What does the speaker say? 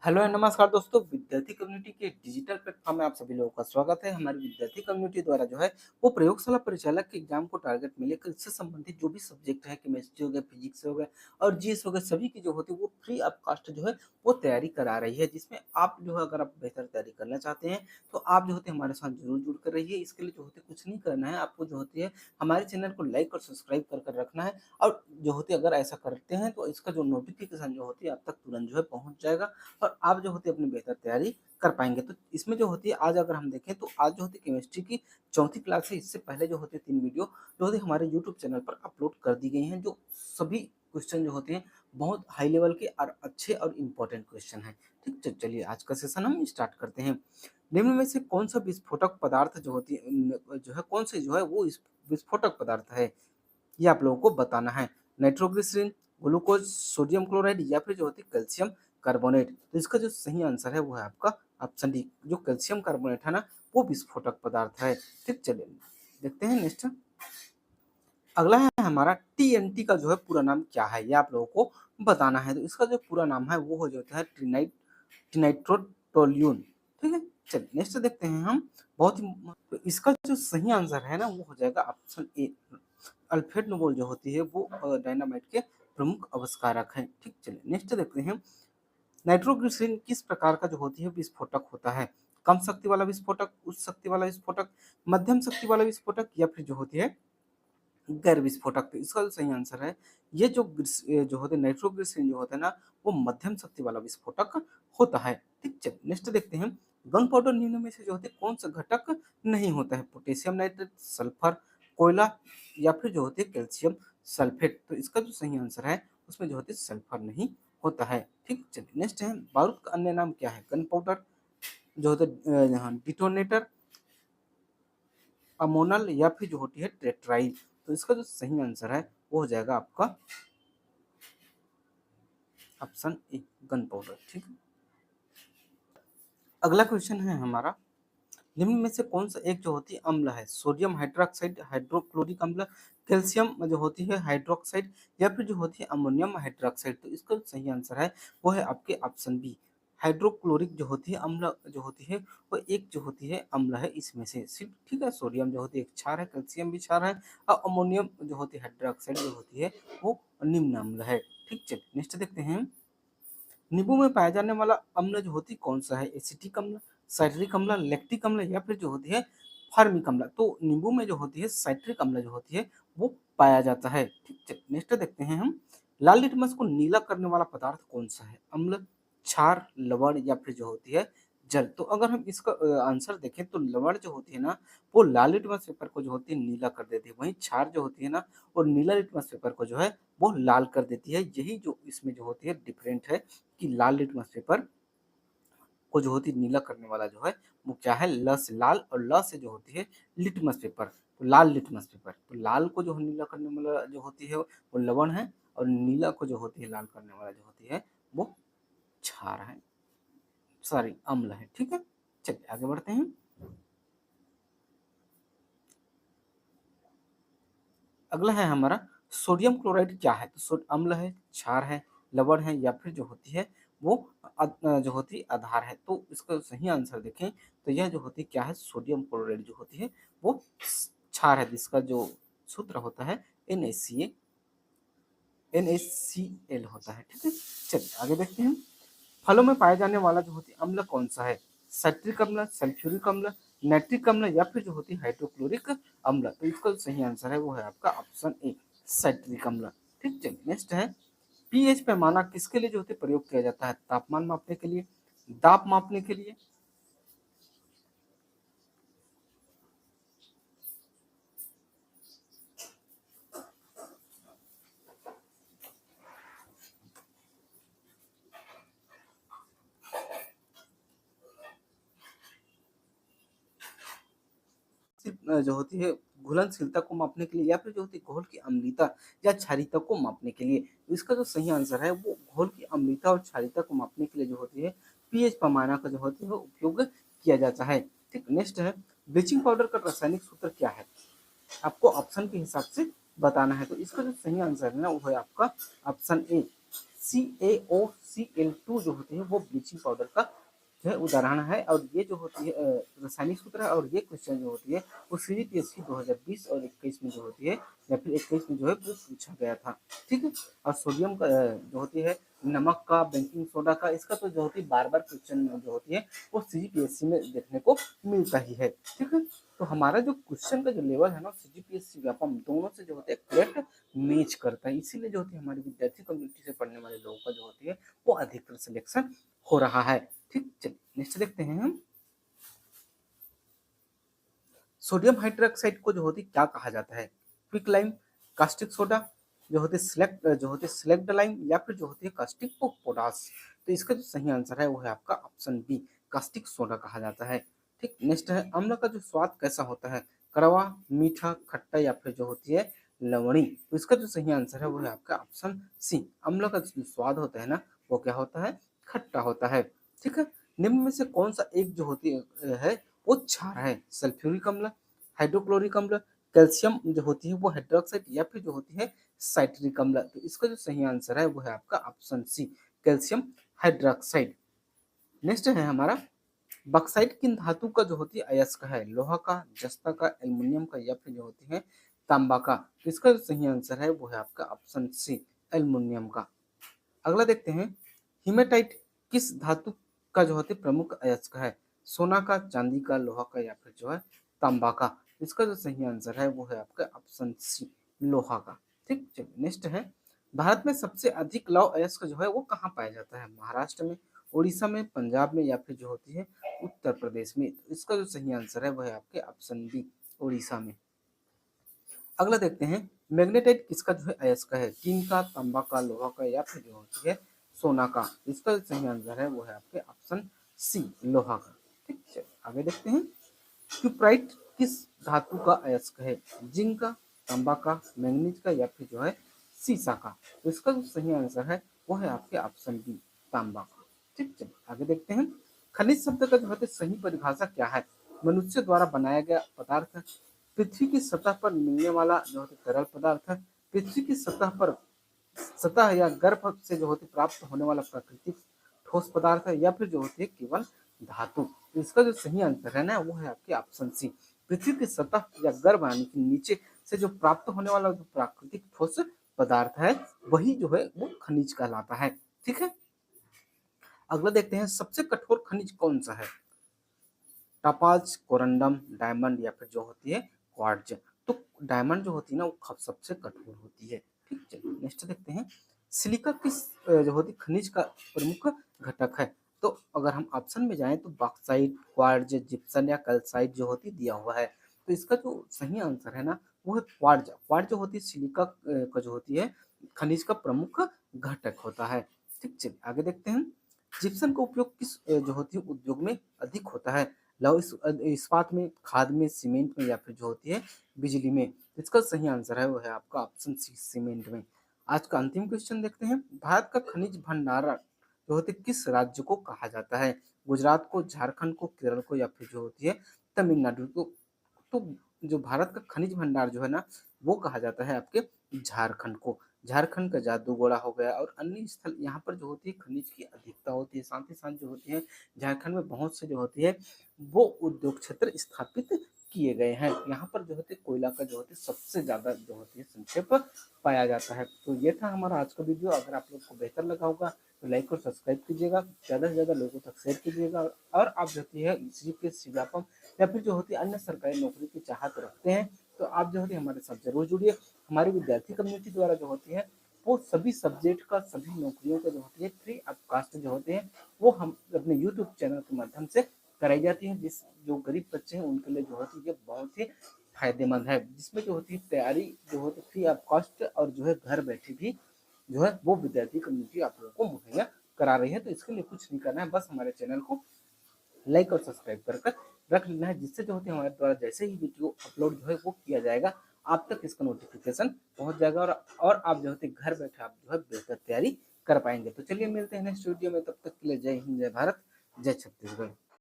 Hello and नमस्कार दोस्तों, विद्यार्थी कम्युनिटी के डिजिटल प्लेटफॉर्म में आप सभी लोगों का स्वागत है। हमारी विद्यार्थी कम्युनिटी द्वारा जो है वो प्रयोगशाला परिचालक के एग्जाम को टारगेट में लेकर इससे संबंधित जो भी सब्जेक्ट है, केमिस्ट्री हो गया, फिजिक्स हो गया और जीएस हो गया, सभी की जो होती है वो फ्री ऑफ कास्ट जो है वो तैयारी करा रही है। जिसमें आप जो है अगर आप बेहतर तैयारी करना चाहते हैं तो आप जो होते हैं हमारे साथ जरूर जुड़ कर रहिए। इसके लिए जो होते हैं कुछ नहीं करना है, आपको जो होती है हमारे चैनल को लाइक और सब्सक्राइब कर कर रखना है। और जो होती है अगर ऐसा करते हैं तो इसका जो नोटिफिकेशन जो होती है आप तक तुरंत जो है पहुंच जाएगा और आप जो होती है अपनी बेहतर तैयारी कर पाएँगे। तो इसमें जो होती है आज अगर हम देखें तो आज जो होती है केमिस्ट्री की चौथी क्लास है। इससे पहले जो होते हैं 3 वीडियो जो होती है हमारे यूट्यूब चैनल पर अपलोड कर दी गई हैं, जो सभी क्वेश्चन जो होते हैं बहुत हाई लेवल के और अच्छे और इम्पोर्टेंट क्वेश्चन हैं। ठीक, तो चलिए आज का सेशन हम स्टार्ट करते हैं। निम्न में से कौन सा विस्फोटक पदार्थ जो होती है जो है कौन से जो है वो इस विस्फोटक पदार्थ है? ये आप लोगों को बताना है। नाइट्रोग्लिसरीन, ग्लूकोज, सोडियम क्लोराइड या फिर जो होती है कैल्शियम कार्बोनेट। तो इसका जो सही आंसर है वो है आपका ऑप्शन डी। जो कैल्शियम कार्बोनेट है ना वो विस्फोटक पदार्थ है। ठीक, चलिए देखते हैं नेक्स्ट। अगला है हमारा टीएनटी का जो है पूरा नाम क्या है, ये आप लोगों को बताना है। तो इसका जो पूरा नाम है वो हो जाता है ट्रिनाइट्रोटोल्यून। ठीक है, चलिए नेक्स्ट देखते हैं हम। बहुत ही तो इसका जो सही आंसर है ना वो हो जाएगा ऑप्शन ए। अल्फ्रेड नोबेल जो होती है वो डायनामाइट के प्रमुख आविष्कारक हैं। ठीक, चलिए नेक्स्ट देखते हैं। नाइट्रोग्लिसरीन किस प्रकार का जो होती है विस्फोटक होता है? कम शक्ति वाला विस्फोटक, उच्च शक्ति वाला विस्फोटक, मध्यम शक्ति वाला विस्फोटक या फिर जो होती है गैर विस्फोटक। तो इसका जो सही आंसर है ये जो होते हैं नाइट्रोग्लिसरीन जो होता है ना वो मध्यम शक्ति वाला विस्फोटक होता है। ठीक, चलिए नेक्स्ट देखते हैं। गन पाउडर निम्न में से जो होते हैं कौन सा घटक नहीं होता है? पोटेशियम नाइट्रेट, सल्फर, कोयला या फिर जो होते हैं कैल्शियम सल्फेट। तो इसका जो सही आंसर है उसमें जो होते हैं सल्फर नहीं होता है। ठीक, चलिए नेक्स्ट है। बारूद का अन्य नाम क्या है? गन पाउडर, जो होता है डिटोनेटर, अमोनल या फिर जो होती है टेट्राइल। तो इसका जो सही आंसर है वो हो जाएगा आपका ऑप्शन ए, गन पाउडर। ठीक, अगला क्वेश्चन है हमारा। निम्न में से कौन सा एक जो होती है अम्ल है? सोडियम हाइड्रोक्साइड, हाइड्रोक्लोरिक अम्ल, कैल्शियम जो होती है हाइड्रोक्साइड या फिर जो होती है अमोनियम हाइड्रोक्साइड। तो इसका जो सही आंसर है वो है आपके ऑप्शन बी। हाइड्रोक्लोरिक जो होती है अम्ल जो होती है वो एक जो होती है अम्ल है इसमें से सिर्फ। ठीक है, सोडियम जो होती है एक क्षार है, कैल्शियम भी क्षार है और अमोनियम जो होती है हाइड्रोक्साइड जो होती है वो निम्न अम्ल है। ठीक, चलिए नेक्स्ट देखते हैं। नींबू में पाया जाने वाला अम्ल जो होती है कौन सा है? एसिटिक अम्ल, साइट्रिक अम्ल, लैक्टिक अम्ल या फिर जो होती है फार्मिक अम्ल। तो नींबू में जो होती है साइट्रिक अम्ल जो होती है वो पाया जाता है। ठीक, चलिए नेक्स्ट देखते हैं हम। लाल लिटमस को नीला करने वाला पदार्थ कौन सा है? अम्ल, क्षार, लवण या फिर जो होती है जल। तो अगर हम इसका आंसर देखें तो लवण जो होती है ना वो लाल लिटमस पेपर को जो होती है नीला कर देती है। वहीं क्षार जो होती है ना वो नीला लिटमस पेपर को जो है वो लाल कर देती है। यही जो इसमें जो होती है डिफरेंट है कि लाल लिटमस पेपर को जो होती है नीला करने वाला जो है वो क्या है? ल से लाल और ल से जो होती है लिटमस पेपर। तो लाल लिटमस पेपर, तो लाल को जो नीला करने वाला जो होती है वो लवण है और नीला को जो होती है लाल करने वाला जो होती है वो क्षार है, सॉरी अम्ल है। ठीक है, चलिए आगे बढ़ते हैं। अगला है हमारा सोडियम क्लोराइड क्या है? तो अम्ल है, क्षार है, लवण है या फिर जो होती है वो जो होती है आधार है। तो इसका सही आंसर देखें तो यह जो होती है क्या है? सोडियम क्लोराइड जो होती है वो क्षार है, जिसका जो सूत्र होता है NaCl होता है। ठीक है, चलिए आगे देखते हैं। फलों में पाए जाने वाला जो होती है अम्ल कौन सा है? साइट्रिक अम्ल, सल्फ्यूरिक अम्ल, नाइट्रिक अम्ल या फिर जो होती है हाइड्रोक्लोरिक अम्ल। तो इसका जो सही आंसर है वो है आपका ऑप्शन ए, साइट्रिक अम्ल। ठीक, चलिए नेक्स्ट है। पीएच पैमाना किसके लिए जो होती है प्रयोग किया जाता है? तापमान मापने के लिए, दाब मापने के लिए, जो होती है घुलनशीलता को मापने के लिए या फिर जो होती है घोल की अम्लता या क्षारीयता को मापने के लिए। तो इसका जो सही आंसर है वो घोल की अम्लता और क्षारीयता को मापने के लिए जो होती है पीएच पैमाना का जो होती है वो उपयोग किया जाता है। ठीक, नेक्स्ट है। ब्लीचिंग पाउडर का रासायनिक सूत्र क्या है? आपको ऑप्शन के हिसाब से बताना है। तो इसका जो सही आंसर है ना वो है आपका ऑप्शन ए, CaO Cl2 जो होती है वो ब्लीचिंग पाउडर का जो है उदाहरण है। और ये जो होती है रासायनिक सूत्र है। और ये क्वेश्चन जो होती है वो सीजीपीएससी 2020 और 21 में जो होती है या फिर 21 में जो है वो पूछा गया था। ठीक है। और सोडियम का जो होती है नमक का, बेकिंग सोडा का, इसका तो जो होती है बार बार क्वेश्चन जो होती है वो सीजीपीएससी में देखने को मिलता ही है। ठीक है। तो हमारा जो क्वेश्चन का जो लेवल है ना सीजीपीएससी व्यापम दोनों से जो होता है करेक्ट मैच करता है। इसीलिए जो होती है हमारी विद्यार्थी कम्युनिटी से पढ़ने वाले लोगों का जो होती है वो अधिकतर सिलेक्शन हो रहा है। ठीक, चलिए नेक्स्ट देखते हैं हम। सोडियम हाइड्रोक्साइड को जो होती है क्या कहा जाता है? क्विक लाइम, कास्टिक सोडा, जो होती है सिलेक्ट लाइम, या फिर जो होती है कास्टिक पोटास। तो इसका जो सही आंसर है वो है आपका ऑप्शन बी, कास्टिक सोडा कहा जाता है। ठीक, नेक्स्ट है अम्ल का जो स्वाद कैसा होता है? कड़वा, मीठा, खट्टा, या फिर जो होती है लवणी। तो इसका जो सही आंसर है वो है आपका ऑप्शन सी, अम्ल का जो स्वाद होता है ना वो क्या होता है? खट्टा होता है। ठीक है। निम्न में से कौन सा एक जो होती है वो क्षार है? सल्फ्यूरिक अम्ल, हाइड्रोक्लोरिक अम्ल, कैल्शियम जो होती है वो हाइड्रोक्साइड, या फिर जो होती है साइट्रिक अम्ल। तो इसका जो सही आंसर है वो है आपका option C, calcium hydroxide. Next है हमारा बक्साइट किन धातु का जो होती है अयस्क है? लोहा का, जस्ता का, एल्युमिनियम का, या फिर जो होती है तांबा का। तो इसका जो सही आंसर है वो है आपका ऑप्शन सी, एल्युमिनियम का। अगला देखते हैं हिमेटाइट किस धातु का जो होती है प्रमुख अयस्क है? सोना का, चांदी का, लोहा का, या फिर जो है तांबा का। इसका जो सही आंसर है वो है आपका ऑप्शन सी, लोहा का। ठीक, चलिए नेक्स्ट है भारत में सबसे अधिक लौह अयस्क जो है वो कहाँ पाया जाता है? महाराष्ट्र में, उड़ीसा में, पंजाब में, या फिर जो होती है उत्तर प्रदेश में। तो इसका जो सही आंसर है वो है आपके ऑप्शन बी, उड़ीसा में। अगला देखते हैं मैग्नेटाइट किसका जो है अयस्क है? टीन का, तांबा का, लोहा का, या फिर जो होती है सोना का। इसका जो सही आंसर है वो है आपके ऑप्शन सी, लोहा का। ठीक है। आगे देखते हैं क्यूप्राइट किस धातु का अयस्क है? जिंक का, तांबा का, मैंगनीज का, या फिर जो है सीसा का। तो इसका जो सही आंसर है वो है आपके ऑप्शन बी, तांबा का। ठीक, चलिए आगे देखते हैं खनिज शब्द का जो है सही परिभाषा क्या है? मनुष्य द्वारा बनाया गया पदार्थ, पृथ्वी की सतह पर मिलने वाला जो है तरल पदार्थ है, पृथ्वी की सतह या गर्भ से जो होती प्राप्त होने वाला प्राकृतिक ठोस पदार्थ है, या फिर जो होती है केवल धातु। तो इसका जो सही आंसर है ना वो है आपके ऑप्शन सी, पृथ्वी की सतह या गर्भ यानी कि नीचे से जो प्राप्त होने वाला जो प्राकृतिक ठोस पदार्थ है वही जो है वो खनिज कहलाता है। ठीक है। अगला देखते हैं सबसे कठोर खनिज कौन सा है? टपाज, कोरंडम, डायमंड, या फिर जो होती है क्वार्ट्ज। तो डायमंड जो होती है ना वो सबसे कठोर होती है। ठीक, चलिए नेक्स्ट देखते हैं सिलिका किस जो होती है खनिज का प्रमुख घटक है? तो अगर हम ऑप्शन में जाएं तो बॉक्साइट, क्वार्ट्ज, जिप्सम, या कैल्साइट जो होती दिया हुआ है। तो इसका जो सही आंसर है ना वो है क्वार्ट्ज। क्वार्ट्ज जो होती है सिलिका का जो होती है खनिज का प्रमुख घटक होता है। ठीक, चलिए आगे देखते हैं जिप्सम का उपयोग किस जो होती है उद्योग में अधिक होता है? लौह इस्पात में, खाद में, सीमेंट में, या फिर जो होती है बिजली में। इसका सही आंसर है वो है आपका ऑप्शन सी, सीमेंट में। आज का अंतिम क्वेश्चन देखते हैं भारत का खनिज भंडारण जो होते किस राज्य को कहा जाता है? गुजरात को, झारखंड को, केरल को, या फिर जो होती है तमिलनाडु को। तो जो भारत का खनिज भंडार जो है ना वो कहा जाता है आपके झारखंड को। झारखंड का जादूगोड़ा हो गया और अन्य स्थल यहाँ पर जो होती है खनिज की अधिकता होती है। साथ ही साथ जो होती है झारखंड में बहुत से जो होती है वो उद्योग क्षेत्र स्थापित किए गए हैं। यहाँ पर जो होती है कोयला का जो होती है सबसे ज्यादा जो होती है संक्षेप पाया जाता है। तो ये था हमारा आज का वीडियो। अगर आप लोग को बेहतर लगा होगा तो लाइक और सब्सक्राइब कीजिएगा, ज़्यादा से ज़्यादा लोगों तक शेयर कीजिएगा। और आप जो होती है जीपीएससी व्यापम या फिर जो होती है अन्य सरकारी नौकरी की चाहत रखते हैं तो आप जो होती है हमारे साथ जरूर जुड़िए। हमारी विद्यार्थी कम्युनिटी द्वारा जो होती है वो सभी सब्जेक्ट का, सभी नौकरियों का जो होती है फ्री ऑफ कास्ट जो होते हैं वो हम अपने यूट्यूब चैनल के माध्यम से कराई जाती है। जिस जो गरीब बच्चे हैं उनके लिए जो होती है ये बहुत ही फायदेमंद है, जिसमें जो होती है तैयारी जो होती है फ्री ऑफ कॉस्ट और जो है घर बैठे भी जो है वो विद्यार्थी कम्युनिटी आप लोगों को मुहैया करा रही है। तो इसके लिए कुछ नहीं करना है, बस हमारे चैनल को लाइक और सब्सक्राइब कर रख लेना है, जिससे जो होती है हमारे द्वारा जैसे ही वीडियो अपलोड जो है वो किया जाएगा आप तक इसका नोटिफिकेशन पहुंच जाएगा और आप जो होते घर बैठे आप जो है बेहतर तैयारी कर पाएंगे। तो चलिए मिलते हैं नेक्स्ट वीडियो में, तब तक के लिए जय हिंद, जय भारत, जय छत्तीसगढ़।